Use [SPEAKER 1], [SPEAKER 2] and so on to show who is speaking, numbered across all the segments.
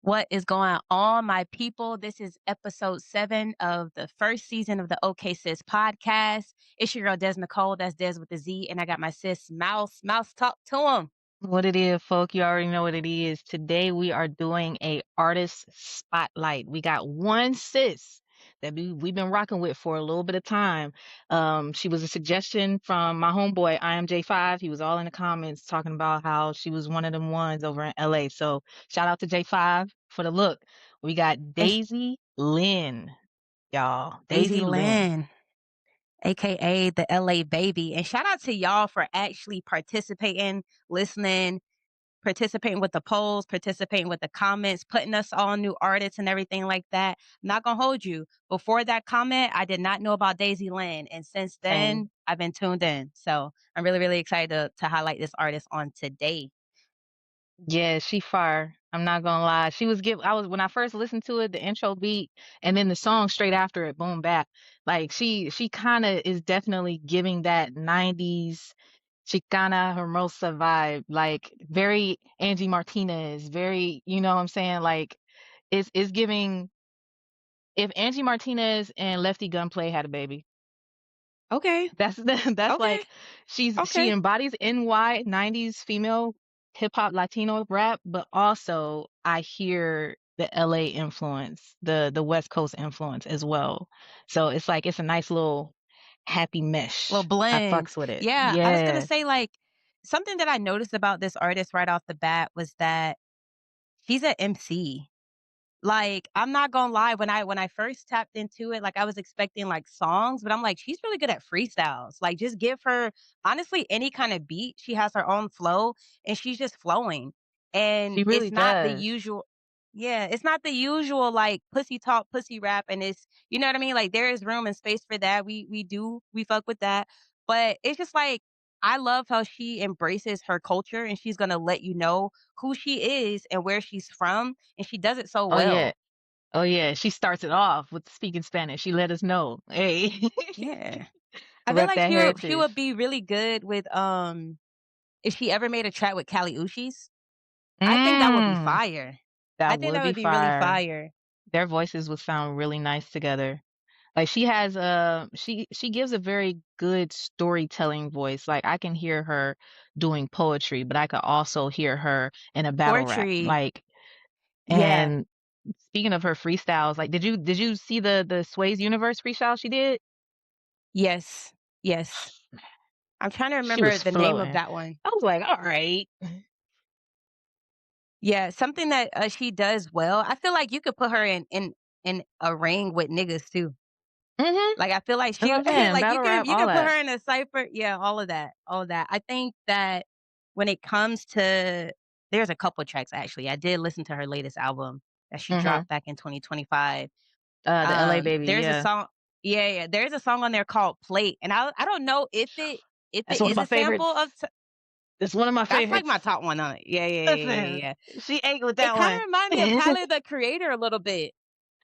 [SPEAKER 1] What is going on, my people? This is episode 7 of the first season of the OkaySis podcast. It's your girl, Des Nicole. That's Des with the Z. And I got my sis, Mouse. Mouse, talk to him.
[SPEAKER 2] What it is, folk, you already know what it is. Today we are doing a artist spotlight. We got one sis that we've been rocking with for a little bit of time. She was a suggestion from my homeboy, IMJ5. He was all in the comments talking about how she was one of them ones over in LA. So shout out to J5 for the look. We got
[SPEAKER 1] It's
[SPEAKER 2] Dazy Lyn, y'all.
[SPEAKER 1] Dazy
[SPEAKER 2] Dazy Lyn.
[SPEAKER 1] Lyn, aka the LA baby. And shout out to y'all for actually participating, listening, participating with the polls, participating with the comments, putting us on new artists and everything like that. I'm not gonna hold you. Before that comment, I did not know about Dazy Lyn, and since
[SPEAKER 2] Same.
[SPEAKER 1] then, I've been tuned in. So I'm really, really excited to highlight this artist on today.
[SPEAKER 2] Yeah, she fire. I'm not gonna lie. I was when I first listened to it, the intro beat and then the song straight after it, boom bap. Like she kinda is definitely giving that 90s Chicana Hermosa vibe. Like very Angie Martinez, very, you know what I'm saying? Like it's giving if Angie Martinez and Lefty Gunplay had a baby.
[SPEAKER 1] Okay,
[SPEAKER 2] That's that's
[SPEAKER 1] okay,
[SPEAKER 2] like she
[SPEAKER 1] okay.
[SPEAKER 2] embodies NY 90s female hip hop Latino rap, but also I hear the LA influence, the West Coast influence as well. So it's like it's a nice little happy
[SPEAKER 1] Little
[SPEAKER 2] mesh. I
[SPEAKER 1] blend.
[SPEAKER 2] fucks with it.
[SPEAKER 1] Yeah, I was gonna
[SPEAKER 2] Yeah.
[SPEAKER 1] say like something that I noticed about this artist right off the bat was that she's an MC. Like, I'm not gonna lie, when I first tapped into it, like, I was expecting, like, songs, but I'm like, "She's really good at freestyles." Like, just give her honestly, any kinda beat, she has her own flow, and she's just flowing. And
[SPEAKER 2] She really
[SPEAKER 1] it's not the
[SPEAKER 2] does.
[SPEAKER 1] usual yeah, it's not the usual, like, pussy talk, pussy rap, and it's you know what I mean? Like, there is room and space for that. We fuck with that. But it's just like, I love how she embraces her culture, and she's gonna let you know who she is and where she's from, and she does it so
[SPEAKER 2] Oh yeah.
[SPEAKER 1] well.
[SPEAKER 2] Oh yeah. She starts it off with speaking Spanish. She let us know. Hey.
[SPEAKER 1] Yeah. I feel
[SPEAKER 2] Rep
[SPEAKER 1] like
[SPEAKER 2] that
[SPEAKER 1] she
[SPEAKER 2] heritage.
[SPEAKER 1] would be really good with, if she ever made a track with Kali Uchis, I think that would be
[SPEAKER 2] Mm,
[SPEAKER 1] fire. I
[SPEAKER 2] that
[SPEAKER 1] think
[SPEAKER 2] would
[SPEAKER 1] that
[SPEAKER 2] be
[SPEAKER 1] would be really
[SPEAKER 2] fire.
[SPEAKER 1] fire.
[SPEAKER 2] Their voices would sound really nice together. Like she gives a very good storytelling voice. Like I can hear her doing poetry, but I could also hear her in a battle rap.
[SPEAKER 1] Poetry.
[SPEAKER 2] Like
[SPEAKER 1] Yeah.
[SPEAKER 2] and speaking of her freestyles, like did you see the Sway's Universe freestyle she did?
[SPEAKER 1] Yes. Yes. I'm trying to
[SPEAKER 2] She
[SPEAKER 1] remember
[SPEAKER 2] was
[SPEAKER 1] the name of
[SPEAKER 2] floating.
[SPEAKER 1] that one.
[SPEAKER 2] I was like, all right.
[SPEAKER 1] Yeah, something that, she does well, I feel like you could put her in a ring with niggas too.
[SPEAKER 2] Mm-hmm.
[SPEAKER 1] Like, I feel like
[SPEAKER 2] That's
[SPEAKER 1] she
[SPEAKER 2] what I'm saying.
[SPEAKER 1] like,
[SPEAKER 2] Battle rap,
[SPEAKER 1] you
[SPEAKER 2] all
[SPEAKER 1] can put
[SPEAKER 2] that.
[SPEAKER 1] her in a cypher yeah, all of that. I think that when it comes to there's a couple tracks, actually. I did listen to her latest album that she
[SPEAKER 2] Mm-hmm.
[SPEAKER 1] dropped back in 2025.
[SPEAKER 2] The LA baby,
[SPEAKER 1] There's a
[SPEAKER 2] yeah.
[SPEAKER 1] song yeah, yeah, there's a song on there called "Plate," and I don't know if
[SPEAKER 2] That's
[SPEAKER 1] it
[SPEAKER 2] one of
[SPEAKER 1] is
[SPEAKER 2] my
[SPEAKER 1] a sample
[SPEAKER 2] favorites.
[SPEAKER 1] of
[SPEAKER 2] That's one of my
[SPEAKER 1] that's like my
[SPEAKER 2] favorites.
[SPEAKER 1] top one on it. Yeah, yeah, yeah, yeah, yeah,
[SPEAKER 2] Listen,
[SPEAKER 1] yeah.
[SPEAKER 2] she ate with
[SPEAKER 1] It
[SPEAKER 2] that
[SPEAKER 1] kinda
[SPEAKER 2] one.
[SPEAKER 1] reminded me of Tyler, the Creator, a little bit.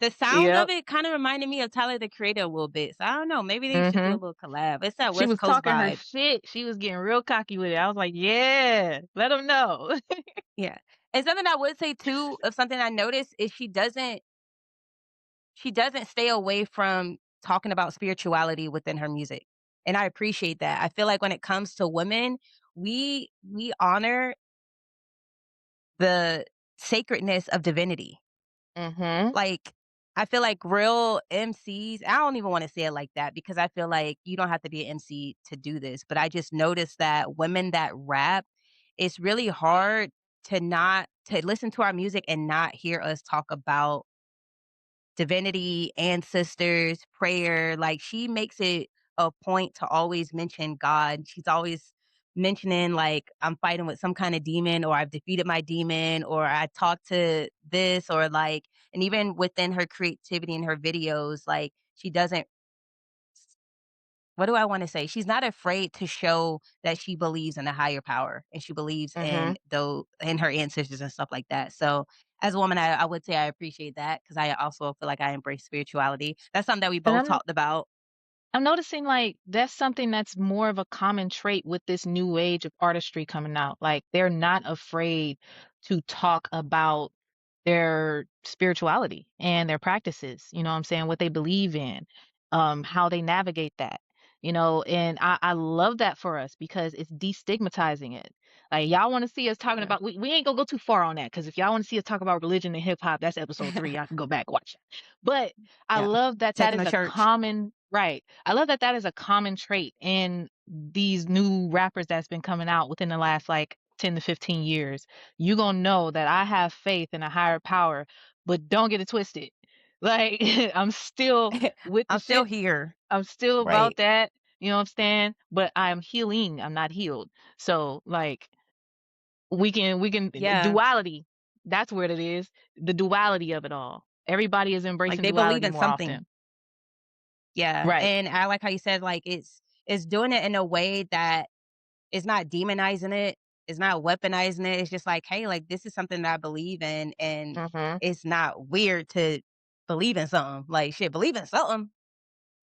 [SPEAKER 1] The sound of
[SPEAKER 2] Yep.
[SPEAKER 1] it kinda reminded me of Tyler, the Creator, a little bit, so I don't know, maybe they should do a
[SPEAKER 2] Mhm.
[SPEAKER 1] little collab. It's that
[SPEAKER 2] She
[SPEAKER 1] West
[SPEAKER 2] was
[SPEAKER 1] Coast
[SPEAKER 2] talking her
[SPEAKER 1] vibe.
[SPEAKER 2] shit. She was getting real cocky with it. I was like, "Yeah, let them know."
[SPEAKER 1] Yeah, and something I would say too, of something I noticed is she doesn't stay away from talking about spirituality within her music, and I appreciate that. I feel like when it comes to women, we honor the sacredness of divinity.
[SPEAKER 2] Mhm.
[SPEAKER 1] Like, I feel like real MCs I don't even wanna say it like that because I feel like you don't have to be an MC to do this, but I just noticed that women that rap, it's really hard to listen to our music and not hear us talk about divinity, ancestors, prayer, like, she makes it a point to always mention God. She's always mentioning, like, "I'm fighting with some kinda demon," or "I've defeated my demon," or "I talked to this," or, like and even within her creativity in her videos, like, she doesn't what do I wanna say? She's not afraid to show that she believes in a higher power, and she believes
[SPEAKER 2] Mhm.
[SPEAKER 1] in her ancestors and stuff like that. So, as a woman, I would say I appreciate that because I also feel like I embrace spirituality. That's something that we
[SPEAKER 2] And
[SPEAKER 1] both talked about.
[SPEAKER 2] I'm noticing like that's something that's more of a common trait with this new age of artistry coming out. Like they're not afraid to talk about their spirituality and their practices, you know what I'm saying, what they believe in, how they navigate that, you know, and I love that for us because it's destigmatizing it. Like y'all want to see us talking
[SPEAKER 1] Yeah.
[SPEAKER 2] about we ain't gonna go too far on that because if y'all want to see us talk about religion and hip hop, that's episode 3. Y'all can go back watch it. But I
[SPEAKER 1] Yeah.
[SPEAKER 2] love that that
[SPEAKER 1] Techno
[SPEAKER 2] is a
[SPEAKER 1] church.
[SPEAKER 2] common right. I love that that is a common trait in these new rappers that's been coming out within the last like 10 to 15 years. You gonna know that I have faith in a higher power, but don't get it twisted. Like I'm still with the
[SPEAKER 1] I'm still
[SPEAKER 2] shit.
[SPEAKER 1] here.
[SPEAKER 2] I'm still about
[SPEAKER 1] Right.
[SPEAKER 2] that. You know what I'm saying? But I'm healing. I'm not healed. So like we can
[SPEAKER 1] Yeah.
[SPEAKER 2] duality. That's what it is. The duality of it all. Everybody is
[SPEAKER 1] Like
[SPEAKER 2] embracing
[SPEAKER 1] they believe
[SPEAKER 2] duality
[SPEAKER 1] in
[SPEAKER 2] more
[SPEAKER 1] something.
[SPEAKER 2] often.
[SPEAKER 1] Yeah.
[SPEAKER 2] Right.
[SPEAKER 1] And I like how you said like it's doing it in a way that is not demonizing it. It's not weaponizing it. It's just like, hey, like this is something that I believe in and
[SPEAKER 2] Mhm.
[SPEAKER 1] it's not weird to believe in something. Like shit, believe in something.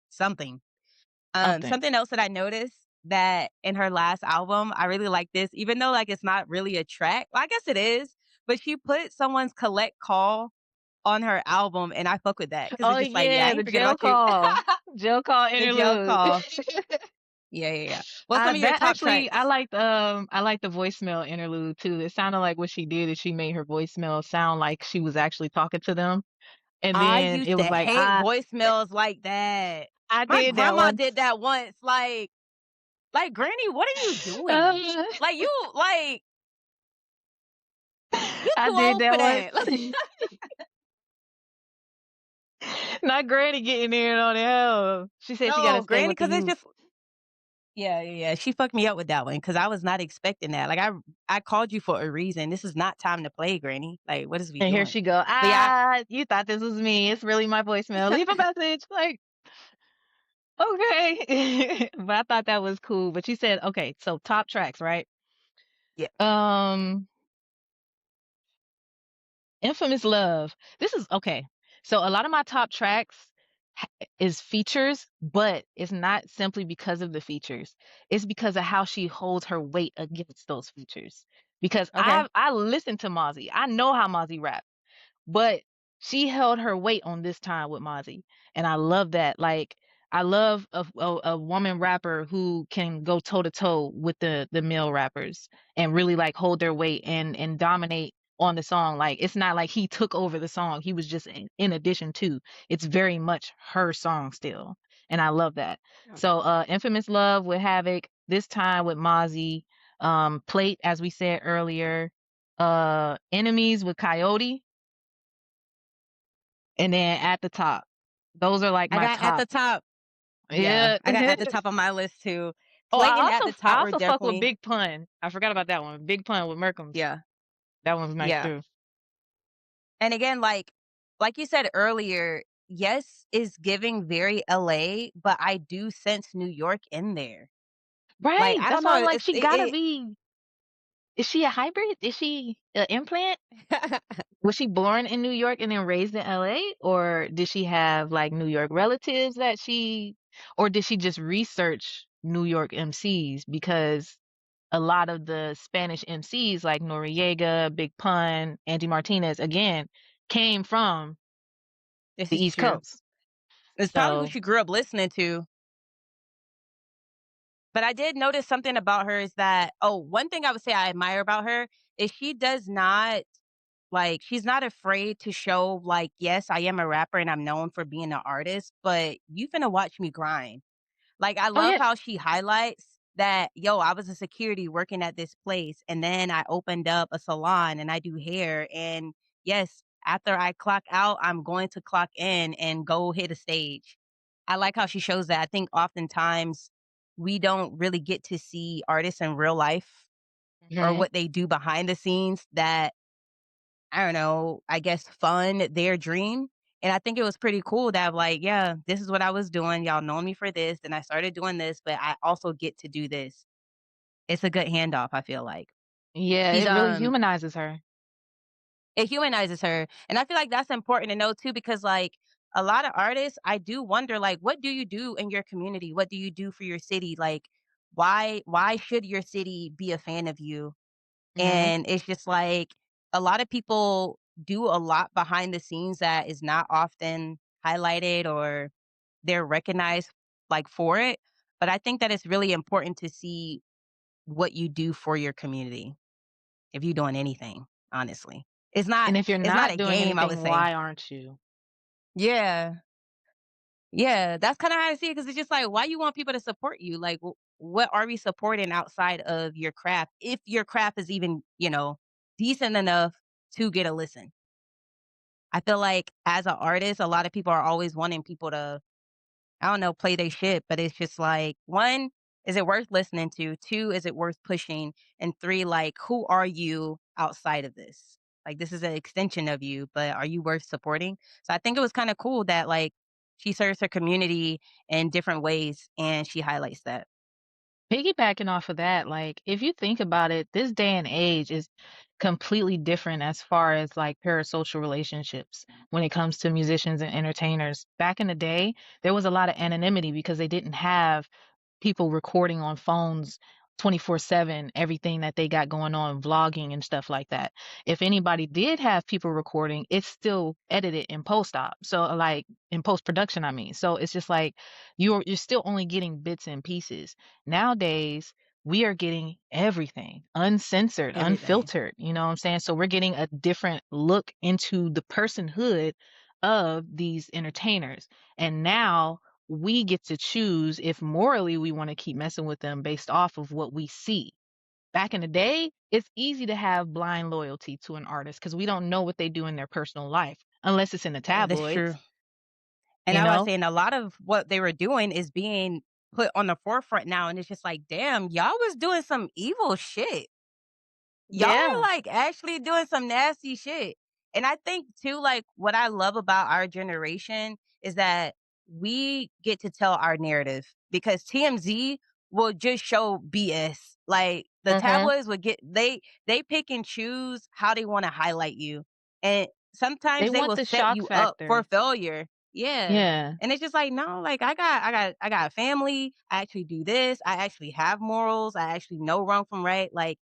[SPEAKER 1] Something.
[SPEAKER 2] Something.
[SPEAKER 1] Something else that I noticed that in her last album, I really like this, even though like it's not really a track. Well, I guess it is, but she put someone's collect call on her album, and I fuck with that because
[SPEAKER 2] Oh
[SPEAKER 1] it's just like, yeah, I
[SPEAKER 2] yeah, the
[SPEAKER 1] ain't forget
[SPEAKER 2] jail
[SPEAKER 1] about you.
[SPEAKER 2] call. Jail call
[SPEAKER 1] The jail
[SPEAKER 2] interlude.
[SPEAKER 1] call. Yeah, yeah, yeah. What's some of your
[SPEAKER 2] That
[SPEAKER 1] top
[SPEAKER 2] actually
[SPEAKER 1] tracks?
[SPEAKER 2] I like the voicemail interlude too. It sounded like what she did is she made her voicemail sound like she was actually talking to them. And
[SPEAKER 1] I
[SPEAKER 2] then it
[SPEAKER 1] used to
[SPEAKER 2] was like,
[SPEAKER 1] hate voicemails like that.
[SPEAKER 2] I
[SPEAKER 1] My
[SPEAKER 2] did that
[SPEAKER 1] grandma
[SPEAKER 2] once.
[SPEAKER 1] did that once. Like, Granny, what are you doing?
[SPEAKER 2] Uh,
[SPEAKER 1] Like, you
[SPEAKER 2] I
[SPEAKER 1] too
[SPEAKER 2] did
[SPEAKER 1] old
[SPEAKER 2] that
[SPEAKER 1] for
[SPEAKER 2] once.
[SPEAKER 1] that.
[SPEAKER 2] Not Granny getting in on it. Hell. She said she got to
[SPEAKER 1] No,
[SPEAKER 2] stay
[SPEAKER 1] Granny,
[SPEAKER 2] with the
[SPEAKER 1] because it's
[SPEAKER 2] youth.
[SPEAKER 1] just yeah, yeah, yeah. She fucked me up with that one because I was not expecting that. Like I called you for a reason. This is not time to play, Granny. Like, what is we
[SPEAKER 2] And here
[SPEAKER 1] doing?
[SPEAKER 2] she go.
[SPEAKER 1] But yeah,
[SPEAKER 2] You thought this was me. It's really my voicemail. Leave a message. Like, okay. But I thought that was cool. But you said, okay, so top tracks, right?
[SPEAKER 1] yeah.
[SPEAKER 2] Um, Infamous Love. This is okay. So a lot of my top tracks is features, but it's not simply because of the features. It's because of how she holds her weight against those features. Because
[SPEAKER 1] Okay.
[SPEAKER 2] I listened to Mozzie. I know how Mozzie raps. But she held her weight on this time with Mozzie, and I love that. Like, I love a woman rapper who can go toe to toe with the male rappers and really like hold their weight and dominate on the song. Like, it's not like he took over the song; he was just in addition to. It's very much her song still, and I love that.
[SPEAKER 1] Yeah.
[SPEAKER 2] So, "Infamous Love" with Havoc, this time with Mozzie, "Plate" as we said earlier, "Enemies" with Coyote, and then at the top. Those are like
[SPEAKER 1] I
[SPEAKER 2] my
[SPEAKER 1] got at the
[SPEAKER 2] top.
[SPEAKER 1] top. Yeah,
[SPEAKER 2] Yeah.
[SPEAKER 1] I got at the top of my list too.
[SPEAKER 2] Oh,
[SPEAKER 1] Plate and at the
[SPEAKER 2] I
[SPEAKER 1] top were
[SPEAKER 2] also fuck with
[SPEAKER 1] definitely
[SPEAKER 2] Big Pun. I forgot about that one. Big Pun with Merkham's.
[SPEAKER 1] yeah,
[SPEAKER 2] That one's nice
[SPEAKER 1] yeah.
[SPEAKER 2] too.
[SPEAKER 1] And again, like you said earlier, yes, is giving very LA, but I do sense New York in there. Like
[SPEAKER 2] Right.
[SPEAKER 1] I don't
[SPEAKER 2] That's why I'm
[SPEAKER 1] know,
[SPEAKER 2] like,
[SPEAKER 1] it's
[SPEAKER 2] she gotta be. Is she a hybrid? Is she an implant?
[SPEAKER 1] it
[SPEAKER 2] Was she born in New York and then raised in LA? Or did she have like New York relatives that or did she just research New York MCs? Because a lot of the Spanish MCs like Noriega, Big Pun, Angie Martinez, again, came from
[SPEAKER 1] this
[SPEAKER 2] the
[SPEAKER 1] is
[SPEAKER 2] East
[SPEAKER 1] true.
[SPEAKER 2] Coast.
[SPEAKER 1] It's probably who
[SPEAKER 2] So,
[SPEAKER 1] she grew up listening to. But I did notice something about her is that one thing I would say I admire about her is she does not like she's not afraid to show like, yes, I am a rapper and I'm known for being an artist, but you finna watch me grind. Like, I
[SPEAKER 2] oh
[SPEAKER 1] love
[SPEAKER 2] yeah,
[SPEAKER 1] how she highlights that, "Yo, I was a security working at this place, and then I opened up a salon and I do hair, and yes, after I clock out, I'm going to clock in and go hit a stage." I like how she shows that. I think oftentimes we don't really get to see artists in real life or
[SPEAKER 2] hmm
[SPEAKER 1] what they do behind the scenes that, I don't know, I guess fund their dream. And I think it was pretty cool that like, yeah, this is what I was doing. Y'all know me for this. Then I started doing this, but I also get to do this. It's a good handoff, I feel like.
[SPEAKER 2] yeah,
[SPEAKER 1] She's
[SPEAKER 2] it really humanizes her.
[SPEAKER 1] it humanizes her. And I feel like that's important to know too, because like a lot of artists, I do wonder like what do you do in your community? What do you do for your city? Like why should your city be a fan of you?
[SPEAKER 2] Hmm
[SPEAKER 1] And it's just like a lot of people do a lot behind the scenes that is not often highlighted or they're recognized like for it. But I think that it's really important to see what you do for your community if you're doing anything, honestly.
[SPEAKER 2] And if you're
[SPEAKER 1] It's not a
[SPEAKER 2] not doing
[SPEAKER 1] game, I would
[SPEAKER 2] anything,
[SPEAKER 1] say.
[SPEAKER 2] why aren't you?
[SPEAKER 1] Yeah. Yeah, that's kinda how I see it because it's just like, why you want people to support you? Like, what are we supporting outside of your craft? If your craft is even, decent enough to get a listen. I feel like as an artist, a lot of people are always wanting people to, I don't know, play their shit, but it's just like, 1, is it worth listening to? 2, is it worth pushing? And 3, like, who are you outside of this? Like, this is an extension of you, but are you worth supporting? So I think it was kinda cool that, like, she serves her community in different ways, and she highlights that.
[SPEAKER 2] Piggybacking off of that, like, if you think about it, this day and age is completely different as far as like parasocial relationships when it comes to musicians and entertainers. Back in the day, there was a lot of anonymity because they didn't have people recording on phones 24/7 everything that they got going on, vlogging and stuff like that. If anybody did have people recording, it's still edited in post op. So like in post production, I mean. So it's just like you're still only getting bits and pieces. Nowadays, we are getting everything uncensored,
[SPEAKER 1] Everything.
[SPEAKER 2] unfiltered, you know what I'm saying? So we're getting a different look into the personhood of these entertainers. And now we get to choose if morally we want to keep messing with them based off of what we see. Back in the day, it's easy to have blind loyalty to an artist because we don't know what they do in their personal life unless it's in the
[SPEAKER 1] Yeah, that's true.
[SPEAKER 2] tabloids,
[SPEAKER 1] And
[SPEAKER 2] you
[SPEAKER 1] I was
[SPEAKER 2] know?
[SPEAKER 1] saying a lot of what they were doing is being put on the forefront now, and it's just like, damn, y'all was doing some evil shit. Y'all were,
[SPEAKER 2] Yeah.
[SPEAKER 1] like, actually doing some nasty shit. And I think too, like, what I love about our generation is that we get to tell our narrative because TMZ will just show BS. Like, the
[SPEAKER 2] Mhm.
[SPEAKER 1] tabloids would get they pick and choose how they wanna highlight you, and
[SPEAKER 2] They
[SPEAKER 1] sometimes they
[SPEAKER 2] want
[SPEAKER 1] will
[SPEAKER 2] the
[SPEAKER 1] set
[SPEAKER 2] shock
[SPEAKER 1] you up for
[SPEAKER 2] factor.
[SPEAKER 1] failure. Yeah.
[SPEAKER 2] Yeah.
[SPEAKER 1] And it's just like, no, like, I got a family, I actually do this, I actually have morals, I actually know wrong from right, like,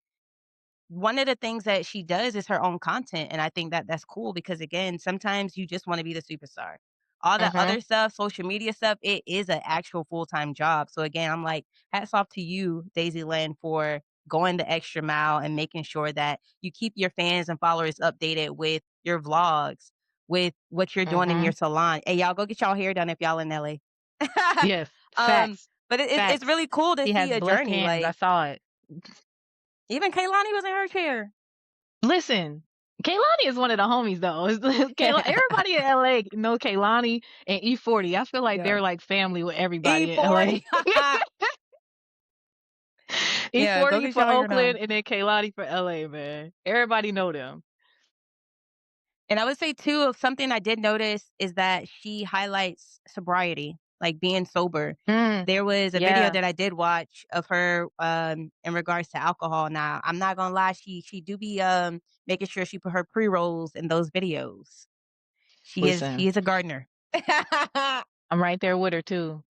[SPEAKER 1] one of the things that she does is her own content, and I think that that's cool because, again, sometimes you just wanna be the superstar. All that
[SPEAKER 2] Mhm.
[SPEAKER 1] other stuff, social media stuff, it is an actual full-time job, so, again, I'm like, hats off to you, Dazy Lyn, for going the extra mile and making sure that you keep your fans and followers updated with your vlogs, with what you're doing in your
[SPEAKER 2] Mhm.
[SPEAKER 1] salon. Hey, y'all go get y'all hair done if y'all in LA.
[SPEAKER 2] Yes.
[SPEAKER 1] Um,
[SPEAKER 2] Facts.
[SPEAKER 1] but it's
[SPEAKER 2] Facts.
[SPEAKER 1] really cool to
[SPEAKER 2] He
[SPEAKER 1] see
[SPEAKER 2] has
[SPEAKER 1] a
[SPEAKER 2] blessed
[SPEAKER 1] journey,
[SPEAKER 2] hands. I
[SPEAKER 1] like,
[SPEAKER 2] saw it.
[SPEAKER 1] even Kehlani was in her chair.
[SPEAKER 2] Listen, Kaylani is one of the homies though. Everybody in LA know Kaylani and E40. I feel like
[SPEAKER 1] Yeah.
[SPEAKER 2] they're like family with everybody in LA.
[SPEAKER 1] E40. Yeah, go
[SPEAKER 2] E40
[SPEAKER 1] get
[SPEAKER 2] for
[SPEAKER 1] y'all hair
[SPEAKER 2] Oakland
[SPEAKER 1] done.
[SPEAKER 2] and then Kaylani for LA, man. Everybody know them.
[SPEAKER 1] And I would say too, of something I did notice is that she highlights sobriety, like being sober.
[SPEAKER 2] Mm,
[SPEAKER 1] There was a video
[SPEAKER 2] yeah,
[SPEAKER 1] that I did watch of her in regards to alcohol. Now, I'm not gonna lie, she do be making sure she put her pre-rolls in those videos. She
[SPEAKER 2] listen,
[SPEAKER 1] is a gardener.
[SPEAKER 2] I'm right there with her too.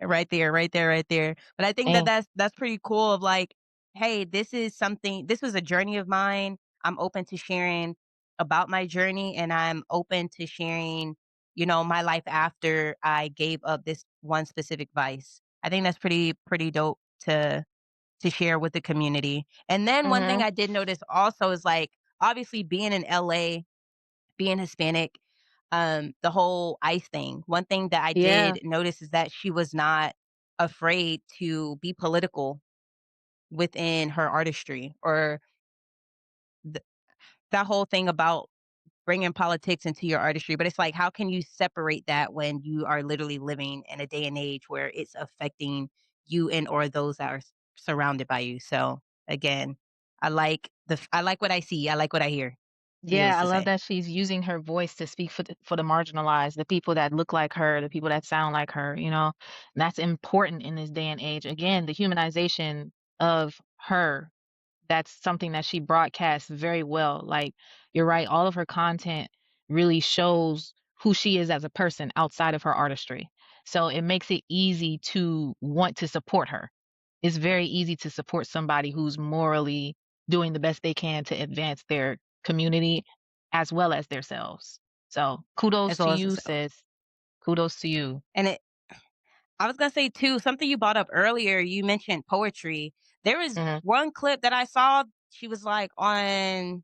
[SPEAKER 1] Right there, right there, right there. But I think that
[SPEAKER 2] And
[SPEAKER 1] that's pretty cool of like, hey, this was a journey of mine. I'm open to sharing about my journey and I'm open to sharing, my life after I gave up this one specific vice. I think that's pretty dope to share with the community. And then one thing
[SPEAKER 2] mhm,
[SPEAKER 1] I did notice also is like obviously being in LA, being Hispanic, the whole ICE thing. One thing that I
[SPEAKER 2] yeah,
[SPEAKER 1] did notice is that she was not afraid to be political within her artistry or th- that whole thing about bringing politics into your artistry. But it's like, how can you separate that when you are literally living in a day and age where it's affecting you and or those that are surrounded by you? So again, I like what I see. I like what I hear. Needless
[SPEAKER 2] yeah. I
[SPEAKER 1] to
[SPEAKER 2] love
[SPEAKER 1] say.
[SPEAKER 2] that she's using her voice to speak for the marginalized, the people that look like her, the people that sound like her. You know, and that's important in this day and age. Again, the humanization of her, that's something that she broadcasts very well. Like, you're right, all of her content really shows who she is as a person outside of her artistry. So it makes it easy to want to support her. It's very easy to support somebody who's morally doing the best they can to advance their community as well as themselves. So kudos
[SPEAKER 1] as
[SPEAKER 2] to
[SPEAKER 1] well as
[SPEAKER 2] you,
[SPEAKER 1] herself.
[SPEAKER 2] sis. Kudos to you.
[SPEAKER 1] And I was gonna say too, something you brought up earlier, you mentioned poetry. There was
[SPEAKER 2] Mhm.
[SPEAKER 1] one clip that I saw, she was like on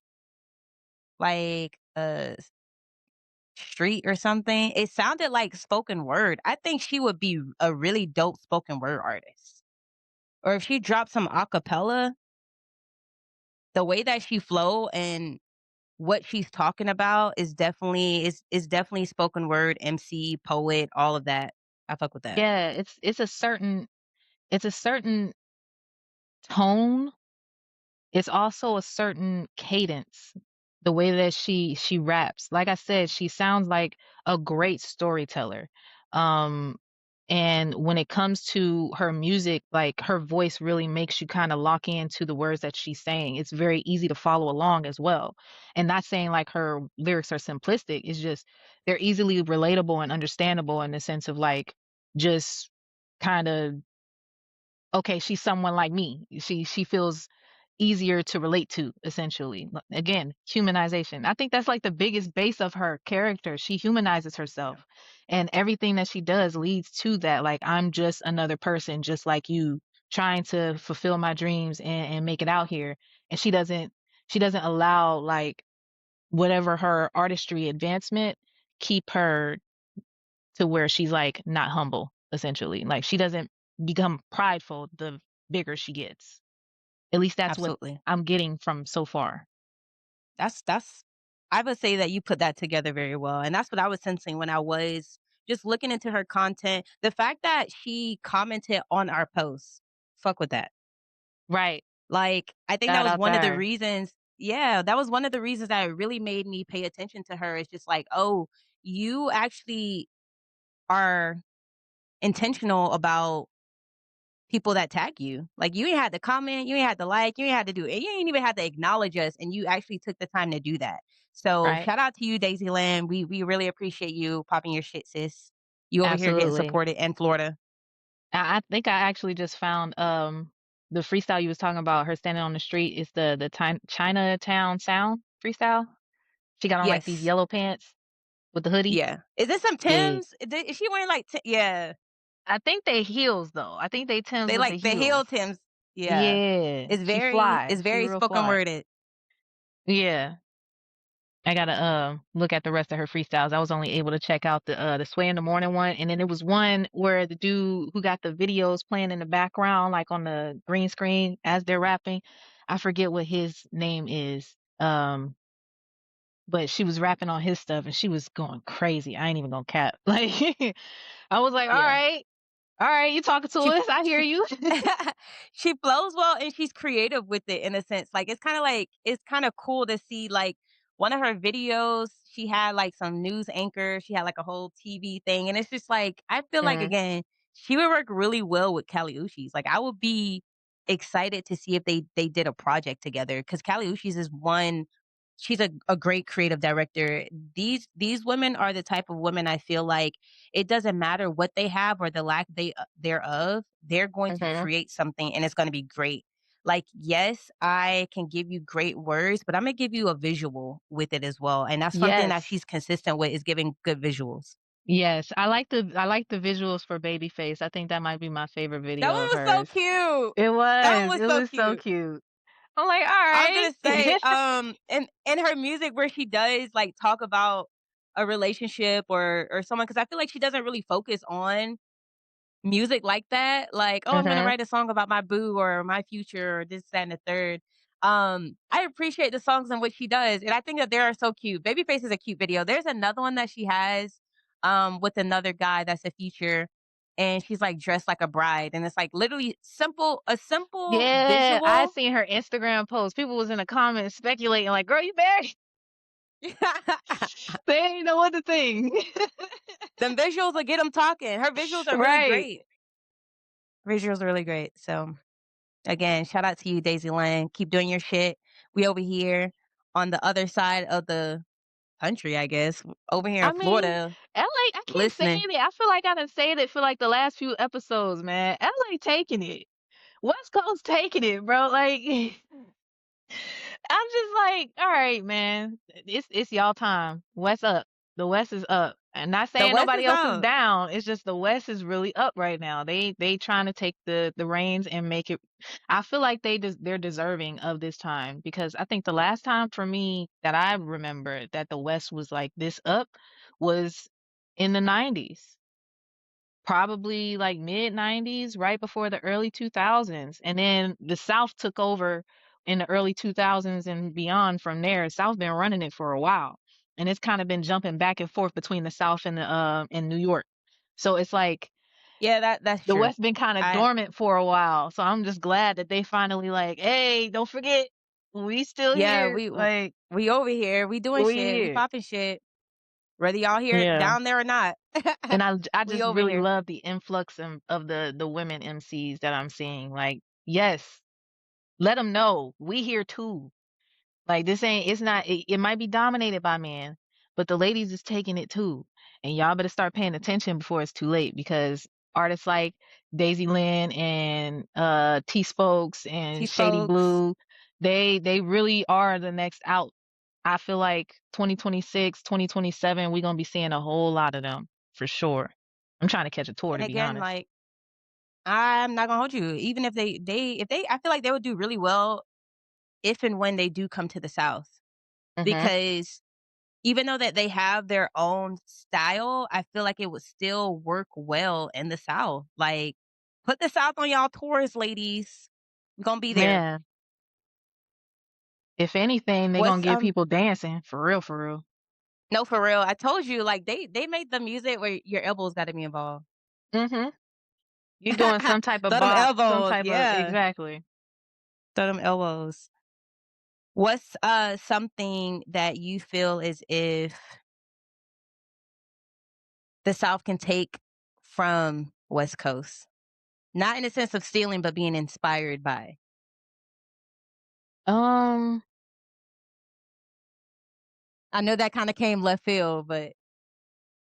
[SPEAKER 1] like a street or something. It sounded like spoken word. I think she would be a really dope spoken word artist. Or if she dropped some acapella, the way that she flow and what she's talking about is definitely spoken word, MC, poet, all of that. I fuck with that.
[SPEAKER 2] Yeah, it's a certain tone. It's also a certain cadence, the way that she raps. Like I said, she sounds like a great storyteller. Um, and when it comes to her music, like, her voice really makes you kinda lock into the words that she's saying. It's very easy to follow along as well. And not saying, like, her lyrics are simplistic, it's just they're easily relatable and understandable in the sense of, like, just kinda okay, she's someone like me. She feels easier to relate to, essentially. Again, humanization. I think that's like the biggest base of her character. She humanizes
[SPEAKER 1] Yeah,
[SPEAKER 2] herself, and everything that she does leads to that. Like, I'm just another person, just like you, trying to fulfill my dreams and make it out here. And she doesn't allow like whatever her artistry advancement keep her to where she's like not humble, essentially. Like, she doesn't become prideful the bigger she gets. At least that's what
[SPEAKER 1] absolutely.
[SPEAKER 2] I'm getting from so far.
[SPEAKER 1] That's I would say that you put that together very well, and that's what I was sensing when I was just looking into her content. The fact that she commented on our posts, fuck with that.
[SPEAKER 2] Right.
[SPEAKER 1] Like, I think that
[SPEAKER 2] Shout
[SPEAKER 1] was
[SPEAKER 2] out to
[SPEAKER 1] one of the
[SPEAKER 2] her.
[SPEAKER 1] reasons, yeah, that was one of the reasons that it really made me pay attention to her. It's just like, "Oh, you actually are intentional about people that tag you. Like, you ain't had to comment, you ain't had to like, you ain't had to do it. You ain't even had to acknowledge us, and you actually took the time to do that. So
[SPEAKER 2] Right.
[SPEAKER 1] shout out to you, Daisy Lynn. We really appreciate you popping your shit, sis. You over here getting
[SPEAKER 2] Absolutely.
[SPEAKER 1] supported in Florida.
[SPEAKER 2] I think I actually just found the freestyle you was talking about, her standing on the street, is the Chinatown Sound freestyle. She got on like these
[SPEAKER 1] Yes.
[SPEAKER 2] yellow pants with the hoodie.
[SPEAKER 1] Yeah. Is this some
[SPEAKER 2] Yeah.
[SPEAKER 1] Tim's? Is she wearing like yeah.
[SPEAKER 2] I think they heels though. I think they Tims
[SPEAKER 1] They
[SPEAKER 2] with the
[SPEAKER 1] like the heel
[SPEAKER 2] heels.
[SPEAKER 1] Tim's. Yeah.
[SPEAKER 2] Yeah. She
[SPEAKER 1] It's
[SPEAKER 2] fly. She
[SPEAKER 1] very
[SPEAKER 2] real
[SPEAKER 1] spoken
[SPEAKER 2] fly.
[SPEAKER 1] worded.
[SPEAKER 2] Yeah. I gotta look at the rest of her freestyles. I was only able to check out the Sway in the Morning one, and then there was one where the dude who got the videos playing in the background, like on the green screen as they're rapping. I forget what his name is. But she was rapping on his stuff and she was going crazy. I ain't even gonna cap. Like, I was like,
[SPEAKER 1] Yeah.
[SPEAKER 2] all right, you talking to
[SPEAKER 1] She
[SPEAKER 2] us? I hear
[SPEAKER 1] she
[SPEAKER 2] you.
[SPEAKER 1] she flows well and she's creative with it in a sense. Like it's kinda cool to see like one of her videos, she had like some news anchor, she had like a whole TV thing, and it's just like I feel like
[SPEAKER 2] Mhm,
[SPEAKER 1] again, she would work really well with Kali Uchis. Like I would be excited to see if they did a project together because Kali Uchis is one she's a great creative director. These women are the type of women I feel like it doesn't matter what they have or the lack thereof, they're going to
[SPEAKER 2] mhm.
[SPEAKER 1] create something and it's going to be great. Like, yes, I can give you great words, but I'm gonna give you a visual with it as well. And that's something that
[SPEAKER 2] Yes.
[SPEAKER 1] she's consistent with is giving good visuals.
[SPEAKER 2] Yes. I like the visuals for Babyface. I think that might be my favorite
[SPEAKER 1] That
[SPEAKER 2] video
[SPEAKER 1] one
[SPEAKER 2] of
[SPEAKER 1] was so
[SPEAKER 2] hers.
[SPEAKER 1] cute.
[SPEAKER 2] It
[SPEAKER 1] That one
[SPEAKER 2] was.
[SPEAKER 1] was
[SPEAKER 2] It
[SPEAKER 1] so
[SPEAKER 2] was so
[SPEAKER 1] cute.
[SPEAKER 2] cute. I'm like, all
[SPEAKER 1] I was
[SPEAKER 2] right.
[SPEAKER 1] gonna say, in her music where she does like talk about a relationship or someone, because I feel like she doesn't really focus on music like that, like, "Oh, I'm gonna
[SPEAKER 2] Mhm.
[SPEAKER 1] write a song about my boo or my future or this, that, and the third." I appreciate the songs in which she does, and I think that they are so cute. Babyface is a cute video. There's another one that she has, with another guy that's a feature, and she's, like, dressed like a bride, and it's, like, literally a simple
[SPEAKER 2] Yeah, I
[SPEAKER 1] visual.
[SPEAKER 2] seen her Instagram post. People was in the comments speculating like, "Girl, you married?" They ain't know what to think.
[SPEAKER 1] Them visuals will get them talking. Her visuals are really
[SPEAKER 2] Right.
[SPEAKER 1] great. Visuals are really great, so again, shout out to you, Daisy Lynn. Keep doing your shit. We over here on the other side of the country, I guess, over here in
[SPEAKER 2] I mean,
[SPEAKER 1] Florida,
[SPEAKER 2] LA, I keep
[SPEAKER 1] listening.
[SPEAKER 2] saying it. I feel like I done said it for like the last few episodes, man. LA taking it. West Coast taking it, bro. Like, I'm just like, all right, man. It's y'all time. West up. The West is up. And not
[SPEAKER 1] The
[SPEAKER 2] saying
[SPEAKER 1] West
[SPEAKER 2] nobody
[SPEAKER 1] is
[SPEAKER 2] else is
[SPEAKER 1] up.
[SPEAKER 2] down. It's just the West is really up right now. They trying to take the reins and make it. I feel like they're deserving of this time because I think the last time for me that I remember that the West was like this up was in the 90s, probably like mid 90s, right before the early 2000s. And then the South took over in the early 2000s and beyond from there. South been running it for a while. And it's kind of been jumping back and forth between the South and the and New York. So it's like
[SPEAKER 1] Yeah, that's
[SPEAKER 2] the
[SPEAKER 1] true.
[SPEAKER 2] West been kind of
[SPEAKER 1] I
[SPEAKER 2] dormant for a while. So I'm just glad that they finally like, hey, don't forget, we still
[SPEAKER 1] yeah,
[SPEAKER 2] here. Like
[SPEAKER 1] we over here. We doing
[SPEAKER 2] we
[SPEAKER 1] shit. We
[SPEAKER 2] here.
[SPEAKER 1] popping shit. Whether y'all here
[SPEAKER 2] Yeah.
[SPEAKER 1] down there or not.
[SPEAKER 2] And I
[SPEAKER 1] We
[SPEAKER 2] just
[SPEAKER 1] over
[SPEAKER 2] really
[SPEAKER 1] here.
[SPEAKER 2] love the influx of the women MCs that I'm seeing. Like, yes, let them know we here too. Like this ain't it's not it might be dominated by men, but the ladies is taking it too. And y'all better start paying attention before it's too late because artists like Dazy Lyn and T Spokes
[SPEAKER 1] T
[SPEAKER 2] and Shady
[SPEAKER 1] Spokes.
[SPEAKER 2] Blue, they really are the next out. I feel like 2026, 2027, we're gonna be seeing a whole lot of them for sure. I'm trying to catch a tour
[SPEAKER 1] And
[SPEAKER 2] to be
[SPEAKER 1] again,
[SPEAKER 2] honest.
[SPEAKER 1] like I'm not gonna hold you. Even if they I feel like they would do really well if and when they do come to the South.
[SPEAKER 2] Mhm.
[SPEAKER 1] Because even though that they have their own style, I feel like it would still work well in the South. Like, put the South on y'all tours, ladies. We're gonna be there.
[SPEAKER 2] Man, if anything, they gonna
[SPEAKER 1] What's
[SPEAKER 2] get people dancing for real, for real.
[SPEAKER 1] no, for real. I told you, like they made the music where your elbows gotta be involved.
[SPEAKER 2] Mhm. You doing some type of
[SPEAKER 1] Throw them
[SPEAKER 2] bop, some
[SPEAKER 1] elbows,
[SPEAKER 2] type of
[SPEAKER 1] yeah.
[SPEAKER 2] exactly.
[SPEAKER 1] Throw them elbows. What's something that you feel as if the South can take from West Coast? Not in the sense of stealing, but being inspired by.
[SPEAKER 2] Um,
[SPEAKER 1] I know that kinda came left field, but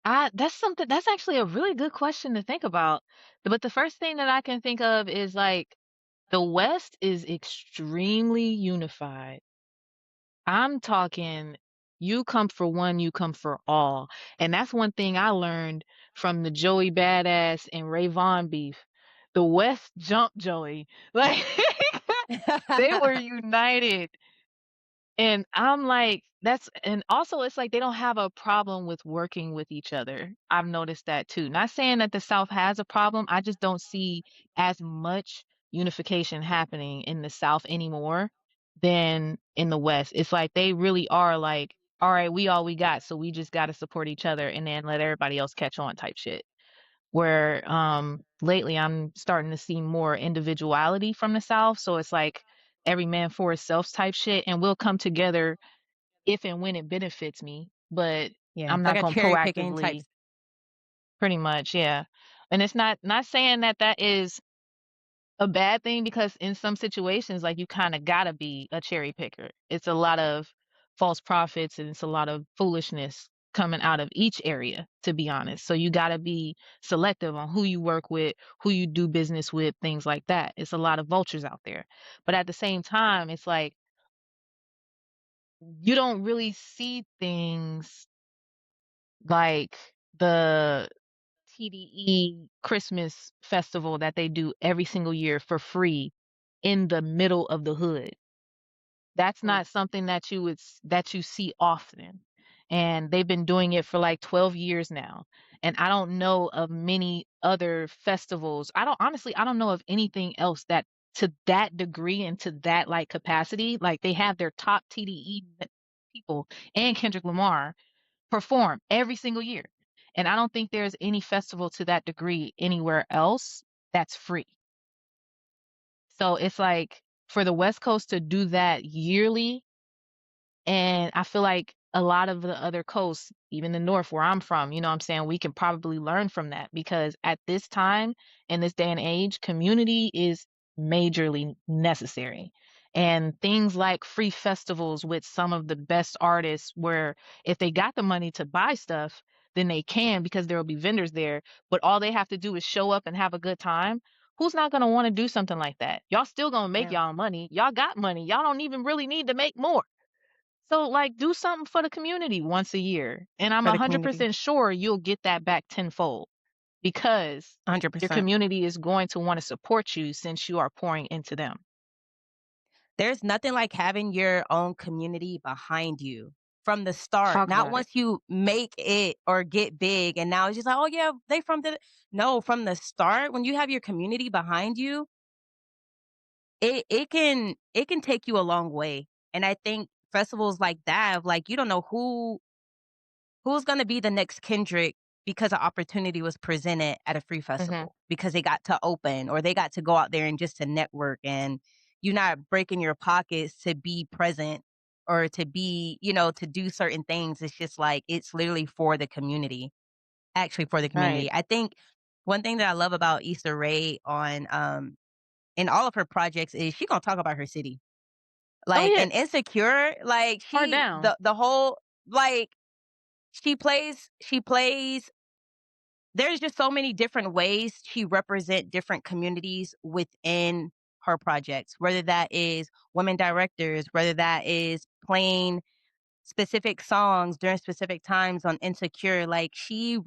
[SPEAKER 2] I that's something that's actually a really good question to think about. But the first thing that I can think of is like the West is extremely unified. I'm talking you come for one, you come for all. And that's one thing I learned from the Joey Badass and Ray Vaughn beef. The West jumped Joey. Like they were united. And I'm like, that's and also it's like they don't have a problem with working with each other. I've noticed that too. Not saying that the South has a problem. I just don't see as much unification happening in the South anymore than in the West. It's like they really are like, all right, we all we got, so we just got to support each other and then let everybody else catch on type shit. Where lately I'm starting to see more individuality from the South, so it's like every man for himself type shit, and we'll come together if and when it benefits me, but
[SPEAKER 1] yeah,
[SPEAKER 2] I'm
[SPEAKER 1] like
[SPEAKER 2] not
[SPEAKER 1] a
[SPEAKER 2] gonna
[SPEAKER 1] cherry picking type.
[SPEAKER 2] proactively pretty much, yeah. And it's not saying that that is a bad thing because in some situations, like, you kinda gotta be a cherry picker. It's a lot of false prophets and it's a lot of foolishness coming out of each area, to be honest. So you gotta be selective on who you work with, who you do business with, things like that. It's a lot of vultures out there. But at the same time, it's like you don't really see things like the TDE Christmas festival that they do every single year for free in the middle of the hood. That's
[SPEAKER 1] Ooh,
[SPEAKER 2] not something that that you see often. And they've been doing it for like 12 years now. And I don't know of many other festivals. I don't know of anything else that to that degree and to that like capacity. Like they have their top TDE people and Kendrick Lamar perform every single year. And I don't think there's any festival to that degree anywhere else that's free. So it's like for the West Coast to do that yearly, and I feel like a lot of the other coasts, even the North where I'm from, you know what I'm saying, we can probably learn from that because at this time, in this day and age, community is majorly necessary. And things like free festivals with some of the best artists, where if they got the money to buy stuff, then they can because there will be vendors there. But all they have to do is show up and have a good time. Who's not gonna wanna do something like that? Y'all still gonna make
[SPEAKER 1] Yeah,
[SPEAKER 2] y'all money. Y'all got money. Y'all don't even really need to make more. So, like, do something for the community once a year, and I'm
[SPEAKER 1] for the community.
[SPEAKER 2] 100% sure you'll get that back tenfold because your
[SPEAKER 1] 100%.
[SPEAKER 2] community is going to wanna support you since you are pouring into them.
[SPEAKER 1] There's nothing like having your own community behind you from the start.
[SPEAKER 2] Talk
[SPEAKER 1] Not
[SPEAKER 2] about it.
[SPEAKER 1] once you make it or get big and now it's just like, "Oh, yeah, they from the" No, from the start, when you have your community behind you, it can take you a long way. And I think festivals like that, of like, you don't know who's gonna be the next Kendrick because an opportunity was presented at a free
[SPEAKER 2] Mhm.
[SPEAKER 1] festival, because they got to open or they got to go out there and just to network, and you're not breaking your pockets to be present or to be, to do certain things. It's just like it's literally for the community, actually for the
[SPEAKER 2] Right.
[SPEAKER 1] community. I think one thing that I love about Issa Rae on in all of her projects is she gonna talk about her city.
[SPEAKER 2] Oh,
[SPEAKER 1] Like
[SPEAKER 2] yeah.
[SPEAKER 1] in Insecure, like
[SPEAKER 2] Hard
[SPEAKER 1] she
[SPEAKER 2] down.
[SPEAKER 1] the whole like she plays there's just so many different ways she represent different communities within her projects, whether that is women directors, whether that is playing specific songs during specific times on Insecure. Like she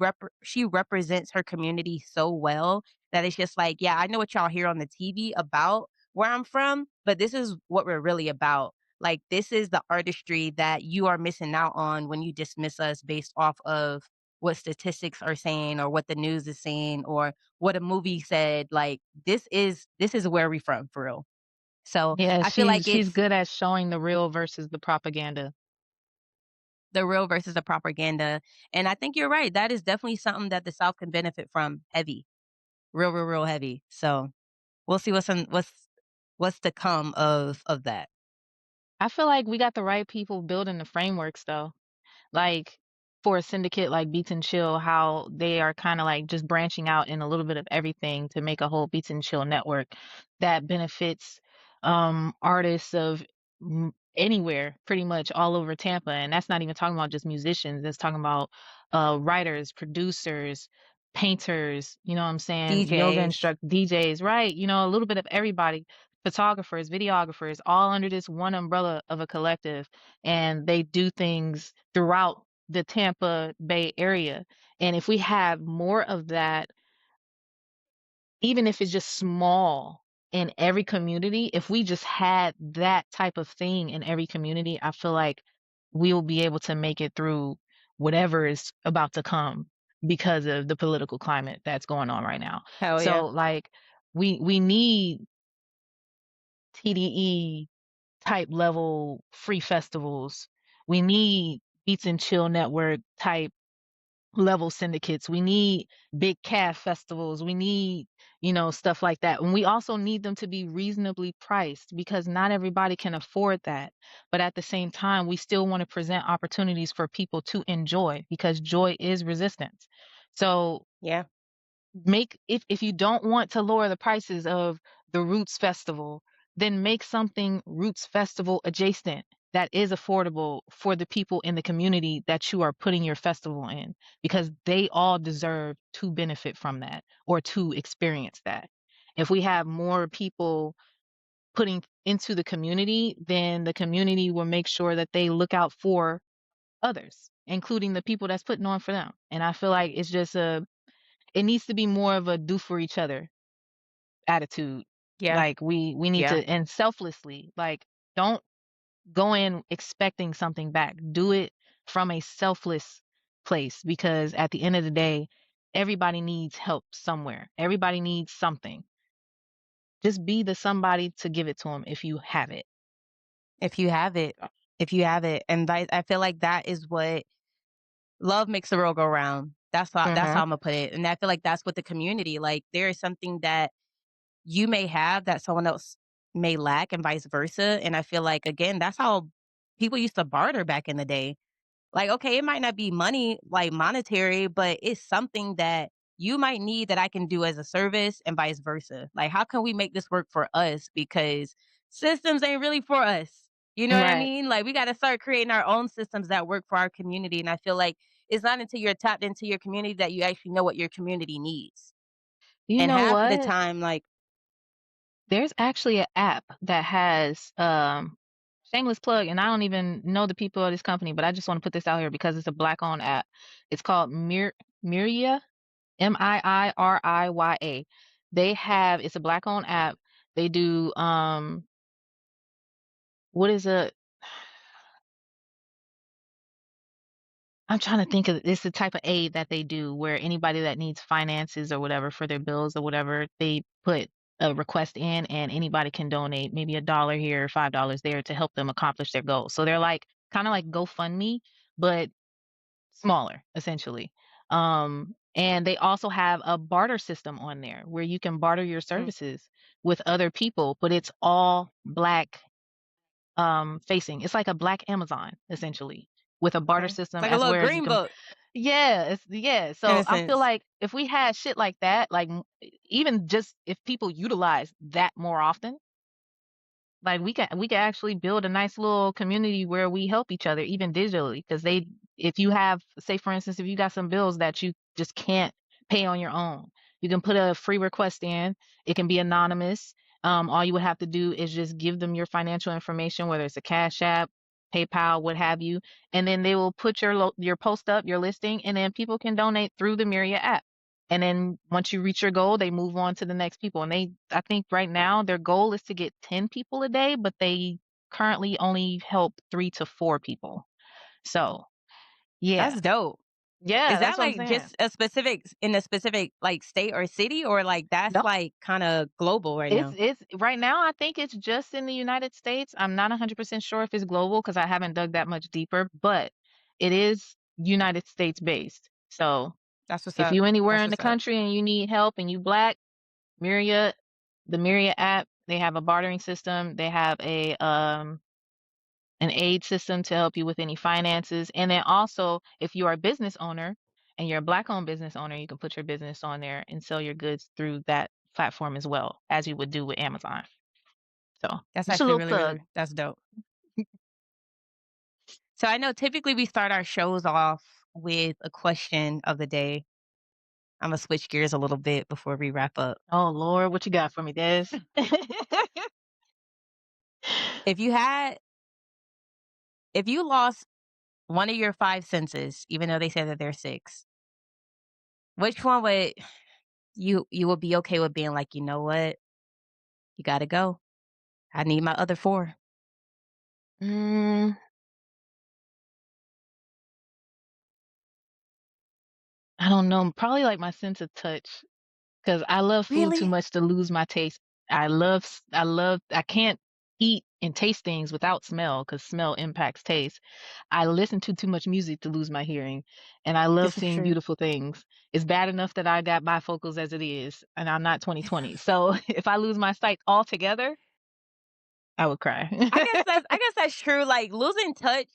[SPEAKER 1] represents her community so well that it's just like, yeah, I know what y'all hear on the TV about where I'm from, but this is what we're really about. Like this is the artistry that you are missing out on when you dismiss us based off of what statistics are saying or what the news is saying or what a movie said. Like this is where we from for real. So
[SPEAKER 2] Yeah,
[SPEAKER 1] I feel like
[SPEAKER 2] she's
[SPEAKER 1] it's
[SPEAKER 2] good at showing the real versus the propaganda.
[SPEAKER 1] the real versus the propaganda. And I think you're right. That is definitely something that the South can benefit from heavy, real, real, real heavy. So we'll see what's to come of that.
[SPEAKER 2] I feel like we got the right people building the frameworks though. Like for a syndicate like Beats and Chill, how they are kind of like just branching out in a little bit of everything to make a whole Beats and Chill network that benefits artists of anywhere pretty much all over Tampa. And that's not even talking about just musicians, that's talking about writers, producers, painters, you know what I'm saying, yoga
[SPEAKER 1] DJs,
[SPEAKER 2] instructors, DJs, right? You know, a little bit of everybody, photographers, videographers, all under this one umbrella of a collective, and they do things throughout the Tampa Bay area. And if we have more of that, even if it's just small in every community, if we just had that type of thing in every community, I feel like we'll be able to make it through whatever is about to come because of the political climate that's going on right now.
[SPEAKER 1] hell yeah,
[SPEAKER 2] So like we need TDE type level free festivals. We need Beats and Chill Network type level syndicates. We need big calf festivals. We need, stuff like that. And we also need them to be reasonably priced because not everybody can afford that. But at the same time, we still want to present opportunities for people to enjoy because joy is resistance. So
[SPEAKER 1] yeah.
[SPEAKER 2] make if you don't want to lower the prices of the Roots Festival, then make something Roots Festival adjacent that is affordable for the people in the community that you are putting your festival in because they all deserve to benefit from that or to experience that. If we have more people putting into the community, then the community will make sure that they look out for others, including the people that's putting on for them. And I feel like it needs to be more of a do for each other attitude.
[SPEAKER 1] Yeah,
[SPEAKER 2] Like we need
[SPEAKER 1] yeah.
[SPEAKER 2] to, and selflessly, like don't go in expecting something back. Do it from a selfless place because at the end of the day, everybody needs help somewhere. Everybody needs something. Just be the somebody to give it to them if you have it.
[SPEAKER 1] If you have it, if you have it, and I feel like that is what love makes the world go round. That's how
[SPEAKER 2] Mhm.
[SPEAKER 1] I'm gonna put it, and I feel like that's what the community like. There is something that you may have that someone else may lack, and vice versa. And I feel like again, that's how people used to barter back in the day. Like, okay, it might not be money, like monetary, but it's something that you might need that I can do as a service and vice versa. Like, how can we make this work for us? Because systems ain't really for us. You know what I
[SPEAKER 2] Right.
[SPEAKER 1] mean? Like, we got to start creating our own systems that work for our community. And I feel like it's not until you're tapped into your community that you actually know what your community needs.
[SPEAKER 2] You
[SPEAKER 1] And
[SPEAKER 2] know
[SPEAKER 1] half of the
[SPEAKER 2] what?
[SPEAKER 1] time, like,
[SPEAKER 2] There's actually an app that has, shameless plug, and I don't even know the people of this company, but I just wanna put this out here because it's a Black-owned app. It's called Miria, Miiriya. They have it's a Black-owned app. They do, what is a I'm trying to think of it's the type of aid that they do where anybody that needs finances or whatever for their bills or whatever, they put a request in and anybody can donate maybe $1 here, $5 there to help them accomplish their goals. So they're like kind of like GoFundMe, but smaller essentially. And they also have a barter system on there where you can barter your
[SPEAKER 1] Mm,
[SPEAKER 2] services with other people, but it's all black facing. It's like a black Amazon essentially with a barter
[SPEAKER 1] okay. It's
[SPEAKER 2] system
[SPEAKER 1] like a
[SPEAKER 2] as
[SPEAKER 1] little
[SPEAKER 2] whereas you
[SPEAKER 1] green
[SPEAKER 2] can
[SPEAKER 1] book
[SPEAKER 2] yeah, it's yeah.
[SPEAKER 1] in
[SPEAKER 2] So
[SPEAKER 1] a
[SPEAKER 2] I feel
[SPEAKER 1] sense.
[SPEAKER 2] like if we had shit like that, like even just if people utilize that more often, like we can actually build a nice little community where we help each other even digitally because they if you have say for instance if you got some bills that you just can't pay on your own, you can put a free request in. It can be anonymous. All you would have to do is just give them your financial information, whether it's a Cash App, PayPal, what have you, and then they will put your post up, your listing, and then people can donate through the Myria app. And then once you reach your goal, they move on to the next people. And I think right now their goal is to get 10 people a day, but they currently only help 3 to 4 people. So yeah,
[SPEAKER 1] That's dope. Is
[SPEAKER 2] yeah, that's
[SPEAKER 1] that
[SPEAKER 2] what I'm
[SPEAKER 1] like
[SPEAKER 2] saying.
[SPEAKER 1] just a specific in a specific like state or city, or like that's
[SPEAKER 2] No,
[SPEAKER 1] like kind of global right now?
[SPEAKER 2] it's right now. I think it's just in the United States. I'm not 100% sure if it's global because I haven't dug that much deeper, but it is United States based. So
[SPEAKER 1] That's what's
[SPEAKER 2] if
[SPEAKER 1] up.
[SPEAKER 2] you anywhere
[SPEAKER 1] That's
[SPEAKER 2] in the
[SPEAKER 1] what's up.
[SPEAKER 2] country and you need help and you black, Myria, the Myria app, they have a bartering system. They have a an aid system to help you with any finances. And then also, if you are a business owner and you're a black owned business owner, you can put your business on there and sell your goods through that platform as well as you would do with Amazon. So
[SPEAKER 1] That's
[SPEAKER 2] just a
[SPEAKER 1] actually
[SPEAKER 2] little
[SPEAKER 1] really,
[SPEAKER 2] plug.
[SPEAKER 1] really that's dope. So I know typically we start our shows off with a question of the day. I'm gonna switch gears a little bit before we wrap up.
[SPEAKER 2] Oh Lord, what you got for me, Des?
[SPEAKER 1] If you had if you lost one of your 5 senses, even though they say that they're 6, which one would you would be okay with being like, "You know what? You gotta go. I need my other 4."
[SPEAKER 2] mm, I don't know. Probably like my sense of touch. 'Cause I love food too
[SPEAKER 1] Really?
[SPEAKER 2] much to lose my taste. I can't eat and taste things without smell, cause smell impacts taste. I listen to too much music to lose my hearing, and I love
[SPEAKER 1] This is
[SPEAKER 2] seeing
[SPEAKER 1] true.
[SPEAKER 2] beautiful things. It's bad enough that I got bifocals as it is, and I'm not 20/20. So, if I lose my sight altogether, I would cry.
[SPEAKER 1] I guess that's true, like, losing touch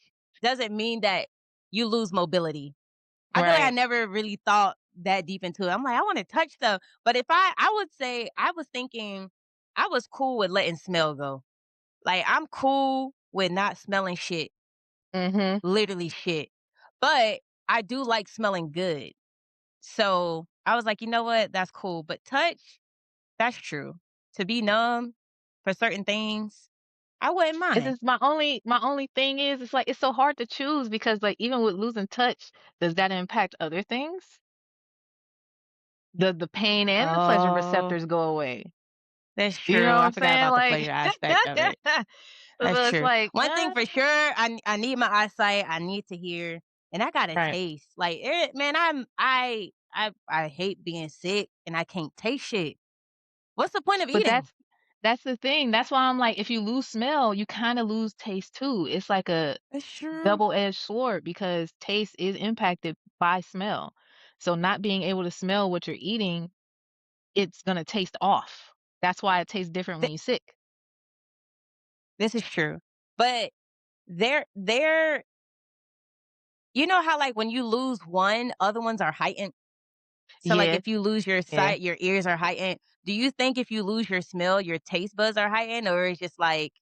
[SPEAKER 1] doesn't mean that you lose mobility. I feel like I
[SPEAKER 2] Right.
[SPEAKER 1] never really thought that deep into it. I'm like, "I wanna touch stuff," but if I would say I was thinking I was cool with letting smell go. Like, I'm cool with not smelling shit,
[SPEAKER 2] Mhm.
[SPEAKER 1] literally shit, but I do like smelling good. So, I was like, "You know what? That's cool," but touch, that's true. To be numb for certain things, I wouldn't
[SPEAKER 2] It's
[SPEAKER 1] mind.
[SPEAKER 2] just my only thing is it's like it's so hard to choose because, like, even with losing touch, does that impact other things? The pain and the pleasure
[SPEAKER 1] Oh,
[SPEAKER 2] receptors go away.
[SPEAKER 1] that's
[SPEAKER 2] You know
[SPEAKER 1] true.
[SPEAKER 2] what
[SPEAKER 1] I
[SPEAKER 2] I'm
[SPEAKER 1] forgot
[SPEAKER 2] saying?
[SPEAKER 1] about the
[SPEAKER 2] Like
[SPEAKER 1] pleasure aspect of it. That's
[SPEAKER 2] so it's
[SPEAKER 1] true.
[SPEAKER 2] like,
[SPEAKER 1] One thing for sure, I need my eyesight, I need to hear, and I gotta
[SPEAKER 2] right.
[SPEAKER 1] taste. Like, man, I hate being sick and I can't taste shit. What's the point of
[SPEAKER 2] But
[SPEAKER 1] eating?
[SPEAKER 2] that's the thing. That's why I'm like, if you lose smell, you kinda lose taste too. It's like a
[SPEAKER 1] That's true.
[SPEAKER 2] double-edged sword because taste is impacted by smell. So not being able to smell what you're eating, it's gonna taste off. That's why it tastes different when
[SPEAKER 1] Th-
[SPEAKER 2] you're sick.
[SPEAKER 1] this is true. But there, you know how like when you lose one, other ones are heightened. So like
[SPEAKER 2] Yeah,
[SPEAKER 1] if you lose your
[SPEAKER 2] yeah.
[SPEAKER 1] sight, your ears are heightened. Do you think if you lose your smell, your taste buds are heightened, or it's just like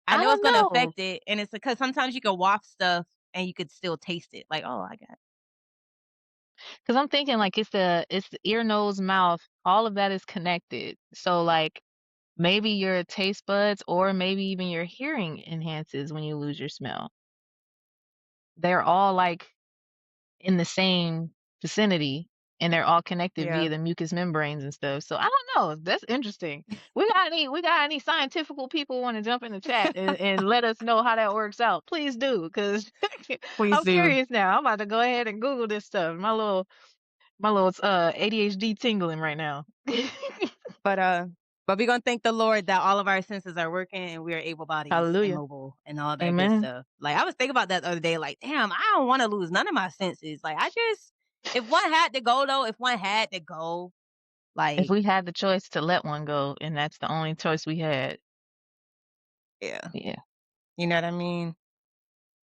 [SPEAKER 1] I
[SPEAKER 2] I
[SPEAKER 1] know it's
[SPEAKER 2] don't
[SPEAKER 1] gonna
[SPEAKER 2] know.
[SPEAKER 1] affect it, and it's because sometimes you can waft stuff and you could still taste it. Like, oh, I got
[SPEAKER 2] Because 'Cause I'm thinking like it's the ear, nose, mouth, all of that is connected. So like maybe your taste buds or maybe even your hearing enhances when you lose your smell. They're all, like, in the same vicinity, and they're all connected
[SPEAKER 1] Yeah.
[SPEAKER 2] via the mucous membranes and stuff. So I don't know. That's interesting. We got any scientifical people want to jump in the chat and let us know how that works out? Please do, because
[SPEAKER 1] Please
[SPEAKER 2] I'm
[SPEAKER 1] do.
[SPEAKER 2] curious now. I'm about to go ahead and Google this stuff. My little ADHD tingling right now.
[SPEAKER 1] But, uh but we're gonna thank the Lord that all of our senses are working and we are able bodies and
[SPEAKER 2] Hallelujah.
[SPEAKER 1] mobile and all that good
[SPEAKER 2] Amen.
[SPEAKER 1] stuff. Like, I was thinking about that the other day, like, damn, I don't wanna lose none of my senses. Like, I just if one had to go though, if one had to go,
[SPEAKER 2] If
[SPEAKER 1] like,
[SPEAKER 2] we had the choice to let one go, and that's the only choice we had,
[SPEAKER 1] yeah.
[SPEAKER 2] yeah.
[SPEAKER 1] You know what I mean?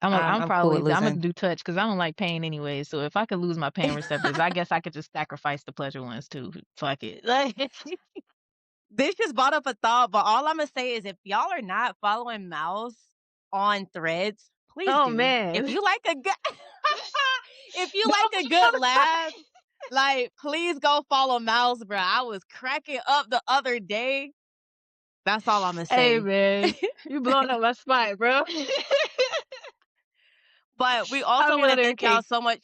[SPEAKER 2] I'm a, I'm
[SPEAKER 1] I'm cool
[SPEAKER 2] probably
[SPEAKER 1] with
[SPEAKER 2] I'm gonna
[SPEAKER 1] losing.
[SPEAKER 2] do touch because I don't like pain anyway. So if I could lose my pain receptors, I guess I could just sacrifice the pleasure ones too. Fuck it. Like,
[SPEAKER 1] This just brought up a thought, but all Imma say is if y'all are not following Mouse on Threads, please
[SPEAKER 2] oh
[SPEAKER 1] do.
[SPEAKER 2] man,
[SPEAKER 1] If you
[SPEAKER 2] don't
[SPEAKER 1] like a
[SPEAKER 2] put me on
[SPEAKER 1] good
[SPEAKER 2] the
[SPEAKER 1] laugh,
[SPEAKER 2] spot.
[SPEAKER 1] like, please go follow Mouse, bro. I was cracking up the other day. That's all Imma
[SPEAKER 2] Hey
[SPEAKER 1] say.
[SPEAKER 2] man, you blowing up my spot, bro.
[SPEAKER 1] But we
[SPEAKER 2] I'll
[SPEAKER 1] also
[SPEAKER 2] be on
[SPEAKER 1] wanna
[SPEAKER 2] there,
[SPEAKER 1] thank y'all
[SPEAKER 2] cake.
[SPEAKER 1] so much.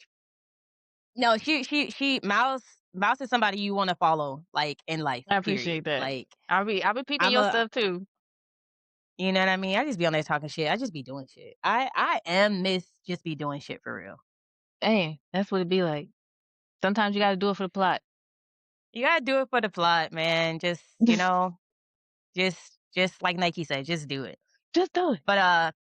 [SPEAKER 1] No, she Mouse is somebody you wanna follow, like, in life,
[SPEAKER 2] I
[SPEAKER 1] period.
[SPEAKER 2] appreciate that.
[SPEAKER 1] Like,
[SPEAKER 2] I'll be peeping
[SPEAKER 1] I'm
[SPEAKER 2] your
[SPEAKER 1] a
[SPEAKER 2] stuff too.
[SPEAKER 1] you know what I mean? I just be on there talking shit. I just be doing shit. I am Miss just be doing shit for real.
[SPEAKER 2] Hey, that's what it be like. Sometimes you got to do it for the plot.
[SPEAKER 1] You gotta do it for the plot, man. Just, just like Nike said, just do it.
[SPEAKER 2] Just do it.
[SPEAKER 1] But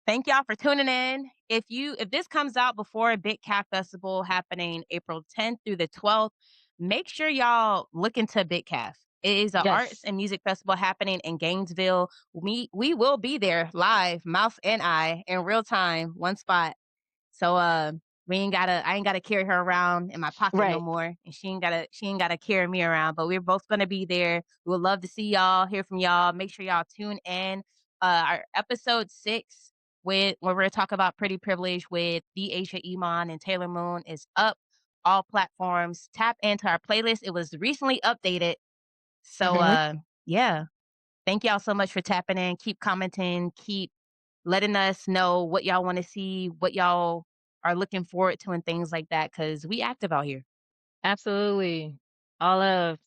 [SPEAKER 1] thank y'all for tuning in. If this comes out before Big Cat Festival happening April 10th through the 12th, make sure y'all look into Big Calf. It is an arts
[SPEAKER 2] Yes.
[SPEAKER 1] and music festival happening in Gainesville. We will be there live, Mouse and I, in real time, one spot. So we ain't gotta I ain't gotta carry her around in my pocket no
[SPEAKER 2] Right.
[SPEAKER 1] more. And she ain't gotta carry me around. But we're both gonna be there. We would love to see y'all, hear from y'all. Make sure y'all tune in. Our episode 6 with where we're talking about pretty privilege with the Asia Iman and Taylor Moon is up all platforms. Tap into our playlist. It was recently updated. So
[SPEAKER 2] Hmm.
[SPEAKER 1] yeah. Thank y'all so much for tapping in. Keep commenting, keep letting us know what y'all wanna see, what y'all are looking forward to and things like that, because we active out here.
[SPEAKER 2] Absolutely. All of